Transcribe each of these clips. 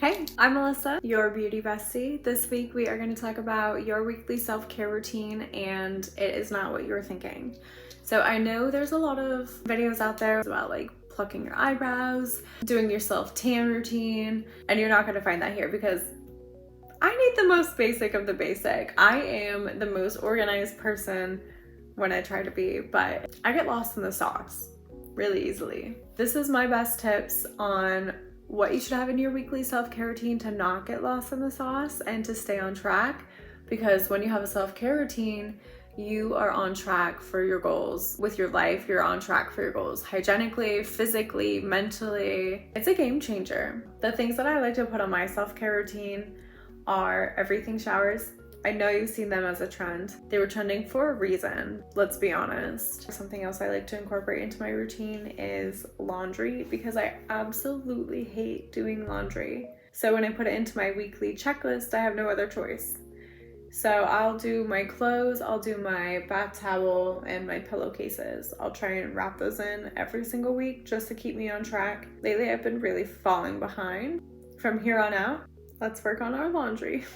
Hey, I'm Melissa, your beauty bestie. This week we are going to talk about your weekly self-care routine, and it is not what you're thinking. So I know there's a lot of videos out there about like plucking your eyebrows, doing your self-tan routine, and you're not going to find that here because I need the most basic of the basic. I am the most organized person when I try to be, but I get lost in the sauce really easily. This is my best tips on what you should have in your weekly self-care routine to not get lost in the sauce and to stay on track, because when you have a self-care routine, you are on track for your goals with your life. You're on track for your goals hygienically, physically, mentally. It's a game changer. The things that I like to put on my self-care routine are everything showers. I know you've seen them as a trend. They were trending for a reason, let's be honest. Something else I like to incorporate into my routine is laundry, because I absolutely hate doing laundry. So when I put it into my weekly checklist, I have no other choice. So I'll do my clothes, I'll do my bath towel, and my pillowcases. I'll try and wrap those in every single week just to keep me on track. Lately, I've been really falling behind. From here on out, let's work on our laundry.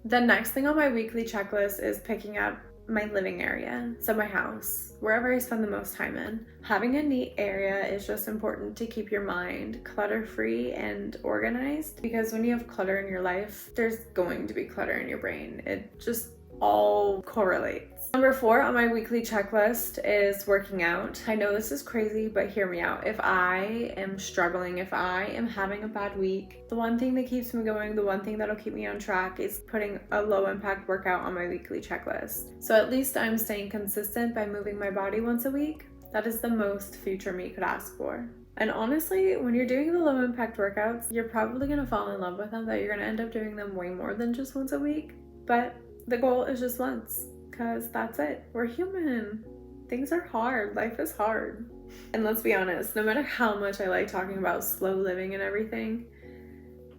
The next thing on my weekly checklist is picking out my living area, so my house, wherever I spend the most time in. Having a neat area is just important to keep your mind clutter-free and organized, because when you have clutter in your life, there's going to be clutter in your brain. It just all correlates. Number 4 on my weekly checklist is working out. I know this is crazy, but hear me out. If I am struggling, if I am having a bad week, the one thing that keeps me going, the one thing that'll keep me on track is putting a low impact workout on my weekly checklist. So at least I'm staying consistent by moving my body once a week. That is the most future me could ask for. And honestly, when you're doing the low impact workouts, you're probably gonna fall in love with them, that you're gonna end up doing them way more than just once a week. But the goal is just once, because that's it. We're human. Things are hard. Life is hard. And let's be honest, no matter how much I like talking about slow living and everything,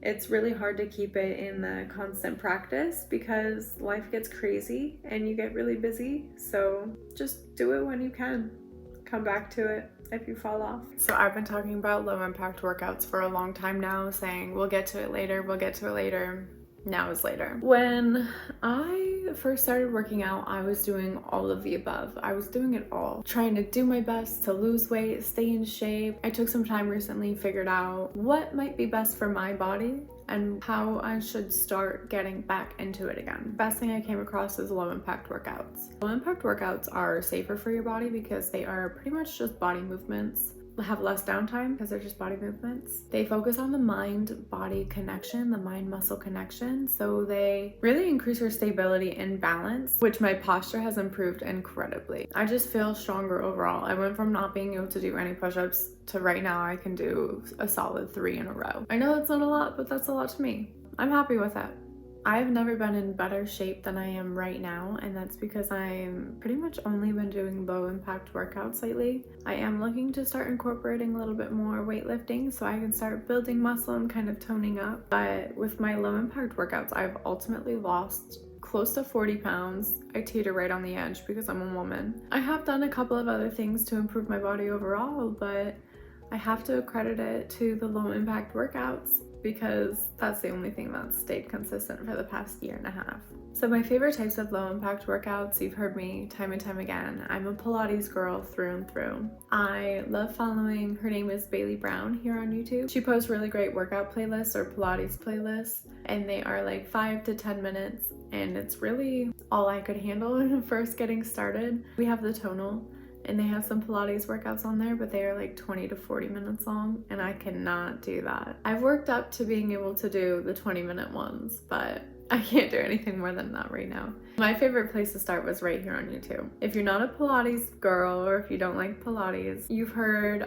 it's really hard to keep it in the constant practice because life gets crazy and you get really busy. So just do it when you can. Come back to it if you fall off. So I've been talking about low impact workouts for a long time now, saying we'll get to it later, we'll get to it later. Now is later. When I first started working out, I was doing all of the above. I was doing it all. Trying to do my best to lose weight, stay in shape. I took some time recently, figured out what might be best for my body and how I should start getting back into it again. Best thing I came across is low impact workouts. Low impact workouts are safer for your body because they are pretty much just body movements. Have less downtime because they're just body movements. They focus on the mind-body connection, the mind-muscle connection, so they really increase your stability and balance, which my posture has improved incredibly. I just feel stronger overall. I went from not being able to do any push-ups to right now I can do a solid 3 in a row. I know that's not a lot, but that's a lot to me. I'm happy with that. I've never been in better shape than I am right now, and that's because I'm pretty much only been doing low impact workouts lately. I am looking to start incorporating a little bit more weightlifting so I can start building muscle and kind of toning up. But with my low impact workouts, I've ultimately lost close to 40 pounds. I teeter right on the edge because I'm a woman. I have done a couple of other things to improve my body overall, but I have to accredit it to the low impact workouts, because that's the only thing that's stayed consistent for the past year and a half. So my favorite types of low impact workouts, you've heard me time and time again. I'm a Pilates girl through and through. I love following, her name is Bailey Brown here on YouTube. She posts really great workout playlists or Pilates playlists, and they are like 5 to 10 minutes, and it's really all I could handle when first getting started. We have the tonal, and they have some Pilates workouts on there, but they are like 20 to 40 minutes long, and I cannot do that. I've worked up to being able to do the 20-minute ones, but I can't do anything more than that right now. My favorite place to start was right here on YouTube. If you're not a Pilates girl, or if you don't like Pilates, you've heard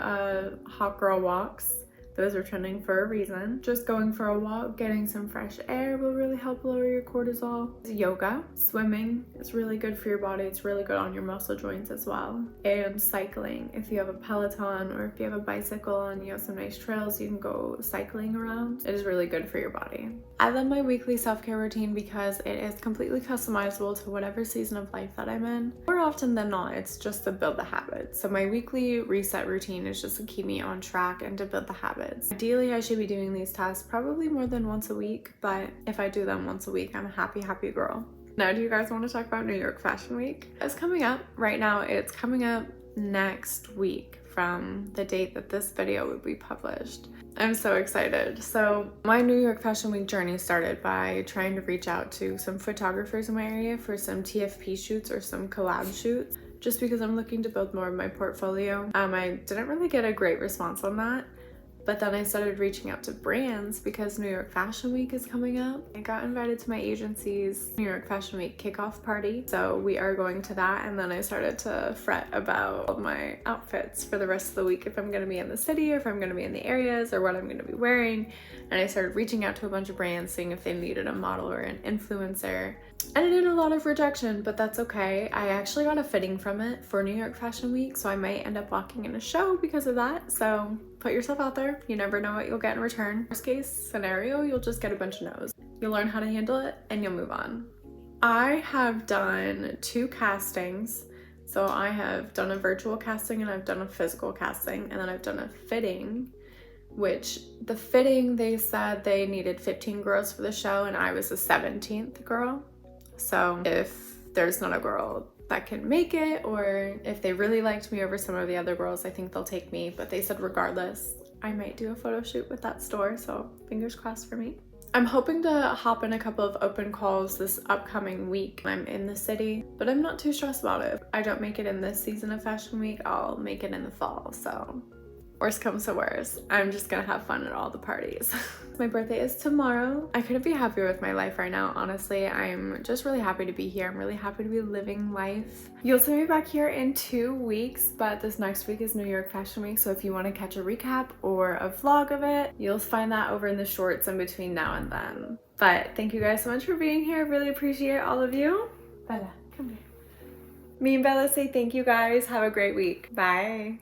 hot girl walks. Those are trending for a reason. Just going for a walk, getting some fresh air will really help lower your cortisol. Yoga, swimming is really good for your body. It's really good on your muscle joints as well. And cycling. If you have a Peloton or if you have a bicycle and you have some nice trails you can go cycling around, it is really good for your body. I love my weekly self-care routine because it is completely customizable to whatever season of life that I'm in. More often than not, it's just to build the habit. So my weekly reset routine is just to keep me on track and to build the habit. outfits. Ideally, I should be doing these tests probably more than once a week, but if I do them once a week, I'm a happy girl. Now, do you guys want to talk about New York Fashion Week? It's coming up right now. It's coming up next week from the date that this video would be published. I'm so excited. So my New York Fashion Week journey started by trying to reach out to some photographers in my area for some TFP shoots or some collab shoots, just because I'm looking to build more of my portfolio. I didn't really get a great response on that. But then I started reaching out to brands because New York Fashion Week is coming up. I got invited to my agency's New York Fashion Week kickoff party. So we are going to that. And then I started to fret about my outfits for the rest of the week, if I'm going to be in the city or if I'm going to be in the areas or what I'm going to be wearing. And I started reaching out to a bunch of brands, seeing if they needed a model or an influencer. And I did a lot of rejection, but that's okay. I actually got a fitting from it for New York Fashion Week, so I might end up walking in a show because of that. So put yourself out there. You never know what you'll get in return. Worst case scenario, you'll just get a bunch of no's. You'll learn how to handle it and you'll move on. I have done 2 castings. So I have done a virtual casting and I've done a physical casting, and then I've done a fitting, which the fitting, they said they needed 15 girls for the show and I was the 17th girl. So if there's not a girl that can make it, or if they really liked me over some of the other girls, I think they'll take me. But they said regardless, I might do a photo shoot with that store, so fingers crossed for me. I'm hoping to hop in a couple of open calls this upcoming week. I'm in the city, but I'm not too stressed about it. If I don't make it in this season of Fashion Week, I'll make it in the fall, so worst comes to worst, I'm just gonna have fun at all the parties. My birthday is tomorrow. I couldn't be happier with my life right now, honestly. I'm just really happy to be here. I'm really happy to be living life. You'll see me back here in 2 weeks, but this next week is New York Fashion Week, so if you want to catch a recap or a vlog of it, you'll find that over in the shorts in between now and then. But thank you guys so much for being here. Really appreciate all of you. Bella, come here. Me and Bella say thank you guys. Have a great week. Bye.